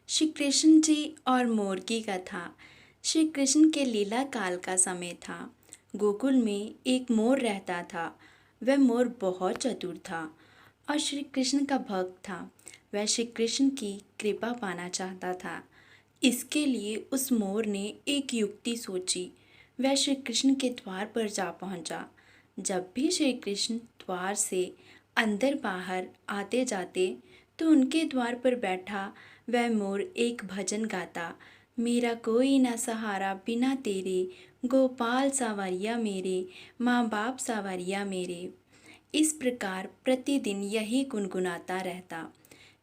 श्री कृष्ण जी और मोर की कथा। श्री कृष्ण के लीला काल का समय था। गोकुल में एक मोर रहता था। वह मोर बहुत चतुर था और श्री कृष्ण का भक्त था। वह श्री कृष्ण की कृपा पाना चाहता था। इसके लिए उस मोर ने एक युक्ति सोची। वह श्री कृष्ण के द्वार पर जा पहुंचा। जब भी श्री कृष्ण द्वार से अंदर बाहर आते जाते तो उनके द्वार पर बैठा वह मोर एक भजन गाता। मेरा कोई ना सहारा बिना तेरे, गोपाल सावरिया मेरे, माँ बाप सावरिया मेरे। इस प्रकार प्रतिदिन यही गुनगुनाता रहता।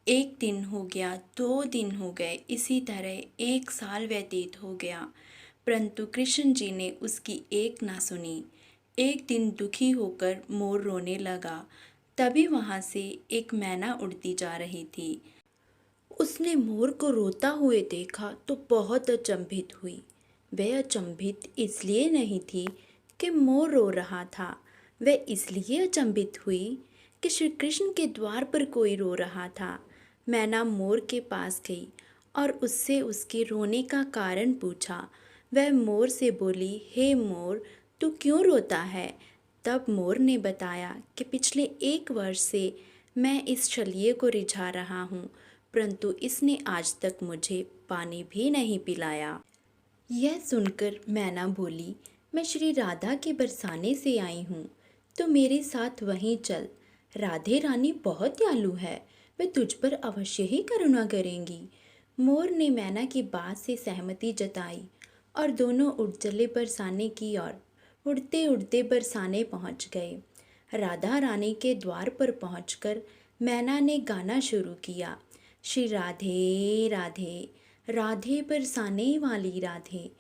एक दिन हो गया, 2 दिन हो गए, इसी तरह 1 साल व्यतीत हो गया, परंतु कृष्ण जी ने उसकी एक ना सुनी। एक दिन दुखी होकर मोर रोने लगा। तभी वहाँ से एक मैना उड़ती जा रही थी। उसने मोर को रोता हुए देखा तो बहुत अचंभित हुई। वह अचंभित इसलिए नहीं थी कि मोर रो रहा था। वह इसलिए अचंभित हुई कि श्री कृष्ण के द्वार पर कोई रो रहा था। मैना मोर के पास गई और उससे उसके रोने का कारण पूछा। वह मोर से बोली, हे मोर, तू क्यों रोता है? तब मोर ने बताया कि पिछले 1 वर्ष से मैं इस छलिए को रिझा रहा हूँ, परंतु इसने आज तक मुझे पानी भी नहीं पिलाया। यह सुनकर मैना बोली, मैं श्री राधा के बरसाने से आई हूँ, तो मेरे साथ वहीं चल। राधे रानी बहुत दयालु है, वे तुझ पर अवश्य ही करुणा करेंगी। मोर ने मैना की बात से सहमति जताई और दोनों उड़ चले बरसाने की ओर। उड़ते उड़ते बरसाने पहुँच गए। राधा रानी के द्वार पर पहुँचकर मैना ने गाना शुरू किया। श्री राधे राधे, राधे बरसाने वाली राधे।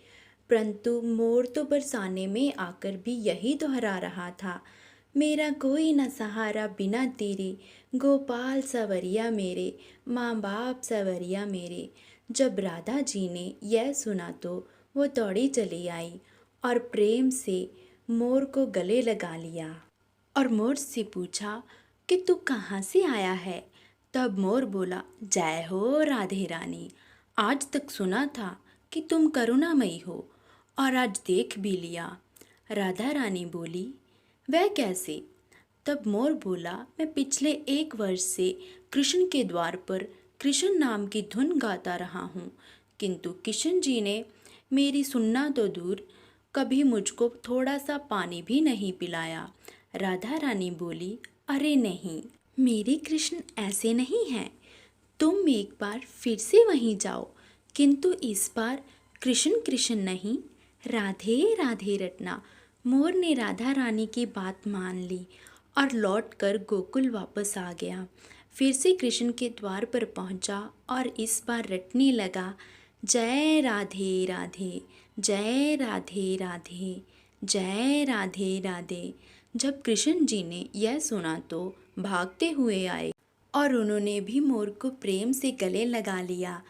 परंतु मोर तो बरसाने में आकर भी यही दोहरा रहा था, मेरा कोई न सहारा बिना तेरे, गोपाल सवरिया मेरे, माँ बाप सवरिया मेरे। जब राधा जी ने यह सुना तो वो दौड़ी चली आई और प्रेम से मोर को गले लगा लिया और मोर से पूछा कि तू कहाँ से आया है? तब मोर बोला, जय हो राधे रानी, आज तक सुना था कि तुम करुणामयी हो और आज देख भी लिया। राधा रानी बोली, वह कैसे? तब मोर बोला, मैं पिछले 1 वर्ष से कृष्ण के द्वार पर कृष्ण नाम की धुन गाता रहा हूँ, किंतु कृष्ण जी ने मेरी सुनना तो दूर, कभी मुझको थोड़ा सा पानी भी नहीं पिलाया। राधा रानी बोली, अरे नहीं, मेरे कृष्ण ऐसे नहीं हैं। तुम एक बार फिर से वहीं जाओ, किंतु इस बार कृष्ण कृष्ण नहीं, राधे राधे रटना। मोर ने राधा रानी की बात मान ली और लौटकर गोकुल वापस आ गया। फिर से कृष्ण के द्वार पर पहुंचा और इस बार रटने लगा, जय राधे राधे, जय राधे राधे, जय राधे राधे। जब कृष्ण जी ने यह सुना तो भागते हुए आए और उन्होंने भी मोर को प्रेम से गले लगा लिया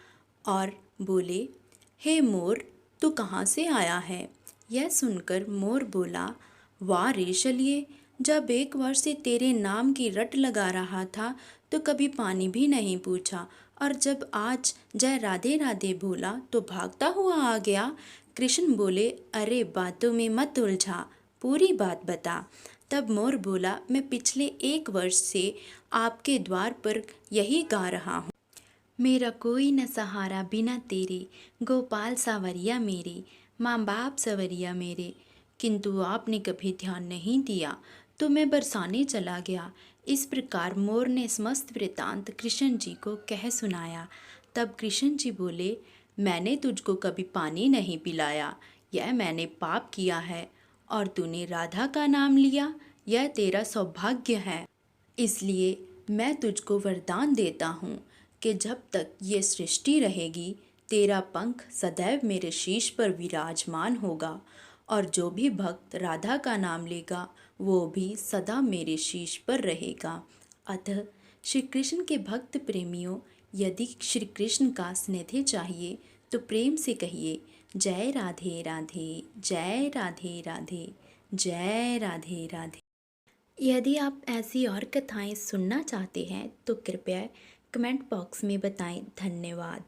और बोले, हे मोर, तू कहाँ से आया है? यह सुनकर मोर बोला, वाह रे शलिए, जब 1 वर्ष से तेरे नाम की रट लगा रहा था तो कभी पानी भी नहीं पूछा, और जब आज जय राधे राधे बोला तो भागता हुआ आ गया। कृष्ण बोले, अरे बातों में मत उलझा, पूरी बात बता। तब मोर बोला, मैं पिछले 1 वर्ष से आपके द्वार पर यही गा रहा हूँ, मेरा कोई न सहारा बिना तेरे, गोपाल सावरिया मेरे, माँ बाप सवरिया मेरे। किंतु आपने कभी ध्यान नहीं दिया तो मैं बरसाने चला गया। इस प्रकार मोर ने समस्त वृतांत कृष्ण जी को कह सुनाया। तब कृष्ण जी बोले, मैंने तुझको कभी पानी नहीं पिलाया, यह मैंने पाप किया है, और तूने राधा का नाम लिया, यह तेरा सौभाग्य है। इसलिए मैं तुझको वरदान देता हूँ कि जब तक ये सृष्टि रहेगी तेरा पंख सदैव मेरे शीश पर विराजमान होगा, और जो भी भक्त राधा का नाम लेगा वो भी सदा मेरे शीश पर रहेगा। अतः श्री कृष्ण के भक्त प्रेमियों, यदि श्री कृष्ण का स्नेह चाहिए तो प्रेम से कहिए, जय राधे राधे, जय राधे राधे, जय राधे राधे। यदि आप ऐसी और कथाएं सुनना चाहते हैं तो कृपया कमेंट बॉक्स में बताएं। धन्यवाद।